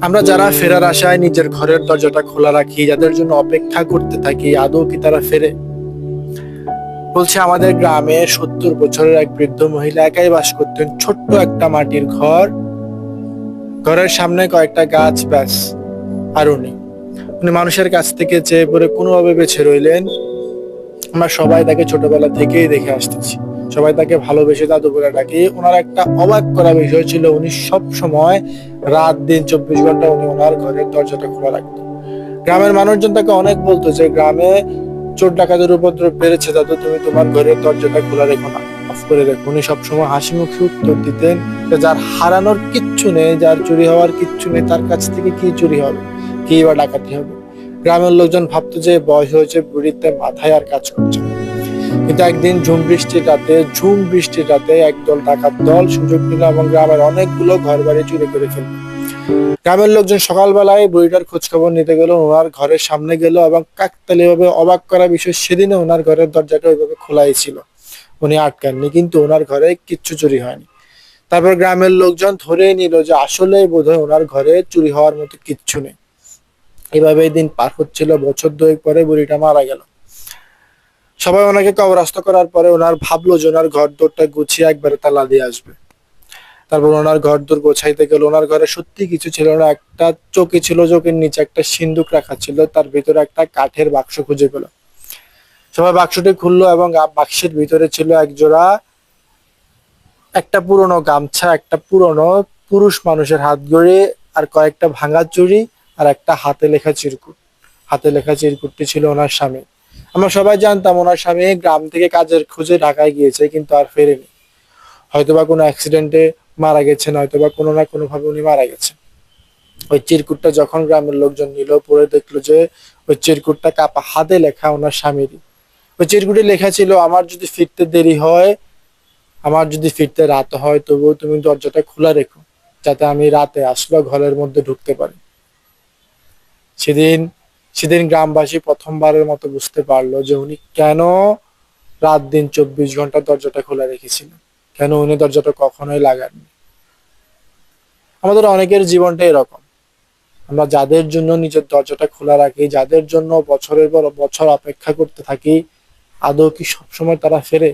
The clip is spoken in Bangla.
আমরা যারা ফেরার আশায় নিজের ঘরের দরজাটা খোলা রাখি, যাদের জন্য অপেক্ষা করতে থাকি, আদৌ কি তারা ফেরে? বলছে আমাদের গ্রামে 70 বছরের এক বৃদ্ধ মহিলা একাই বাস করতেন, ছোট্ট একটা মাটির ঘর, ঘরের সামনে কয়েকটা গাছ, ব্যাস। আর উনি মানুষের কাছ থেকে চেয়ে পড়ে কোনোভাবে বেঁচে রইলেন। আমরা সবাই তাকে ছোটবেলা থেকেই দেখে আসতেছি, সবাই তাকে ভালোবেসে দাদু বলে ডাকি। ওনার একটা অবাক করা বিষয় ছিল, উনি সব সময় রাত দিন 24 ঘন্টা উনি ওনার ঘরের দরজাটা খোলা রাখতেন। গ্রামের মানুষজন তাকে অনেক বলতো যে গ্রামে চোর ডাকাতের উপদ্রব বেড়েছে, দাদু তুমি তোমার ঘরের দরজাটা খোলা রেখো না, অফ করে রেখো। উনি সবসময় হাসি মুখে উত্তর দিতেন যে যার হারানোর কিচ্ছু নেই, যার চুরি হওয়ার কিচ্ছু নেই, তার কাছ থেকে কি চুরি হবে, কি বা ডাকাতি হবে। গ্রামের লোকজন ভাবতো যে বয়স হয়েছে বুড়িতে, মাথায় আর কাজ করছে না। কিন্তু একদিন ঝুম বৃষ্টির রাতে একদল ডাকাত দল সুযোগ নিল এবং গ্রামের অনেকগুলো ঘর বাড়ি চুরি করে ফেলল। গ্রামের লোকজন সকালবেলায় বুড়িটার খোঁজ খবর নিতে গেল, ওনার ঘরের সামনে গেল এবং কাকতালীয়ভাবে অবাক করা বিষয়, সেদিনে ওনার ঘরের দরজাটা ওইভাবে খোলাই ছিল, উনি আটকাননি, কিন্তু ওনার ঘরে কিচ্ছু চুরি হয়নি। তারপর গ্রামের লোকজন ধরে নিল যে আসলেই বোধহয় ওনার ঘরে চুরি হওয়ার মতো কিচ্ছু নেই। এভাবে দিন পার হচ্ছিল, বছর দুয়েক পরে বুড়িটা মারা গেল। সবাই ওনাকে কবরস্থ করার পরে ওনার ভাবলো যে ওনার ঘর দোরটা গুছিয়ে একবারে তালা দিয়ে আসবে। তারপর ওনার ঘর দোর গোছাইতে গেল, ওনার ঘরে সত্যি কিছু ছিল না। একটা চৌকি ছিল, চৌকির নিচে একটা সিন্দুক রাখা ছিল, তার ভিতরে একটা কাঠের বাক্স খুঁজে পেল। সবাই বাক্সটি খুললো এবং বাক্সের ভিতরে ছিল এক জোড়া, একটা পুরনো গামছা, একটা পুরনো পুরুষ মানুষের হাত ঘড়ি, আর কয়েকটা ভাঙা চুড়ি, আর একটা হাতে লেখা চিরকুট। হাতে লেখা চিরকুটটি ছিল ওনার স্বামী। আমরা সবাই জানতাম ওনার স্বামী গ্রাম থেকে কাজের খুঁজে ঢাকায় গিয়েছে, কিন্তু আর ফেরেনি। হয়তোবা কোনো অ্যাক্সিডেন্টে মারা গেছেন, হয়তোবা কোনো না কোনো ভাবে উনি মারা গেছেন। ওই চিরকুটটা যখন গ্রামের লোকজন নিল, পরে দেখলো যে ওই চিরকুটটা কাপা হাতে লেখা ওনার স্বামীরই। ওই চিরকুটে লেখা ছিল, আমার যদি ফিরতে দেরি হয়, আমার যদি ফিরতে রাত হয়, তবুও তুমি দরজাটা খোলা রেখো, যাতে আমি রাতে আসলে ঘরের মধ্যে ঢুকতে পারি। সেদিন সেদিন গ্রামবাসী প্রথমবারের মতো বুঝতে পারলো যে উনি কেন রাত দিন 24 ঘন্টা দরজাটা খোলা রেখেছিলেন, কেন উনি দরজাটা কখনোই লাগাননি। আমাদের অনেকের জীবনটা এরকম, আমরা যাদের জন্য নিজের দরজাটা খোলা রাখি, যাদের জন্য বছরের পর বছর অপেক্ষা করতে থাকি, আদৌ কি সবসময় তারা ফেরে?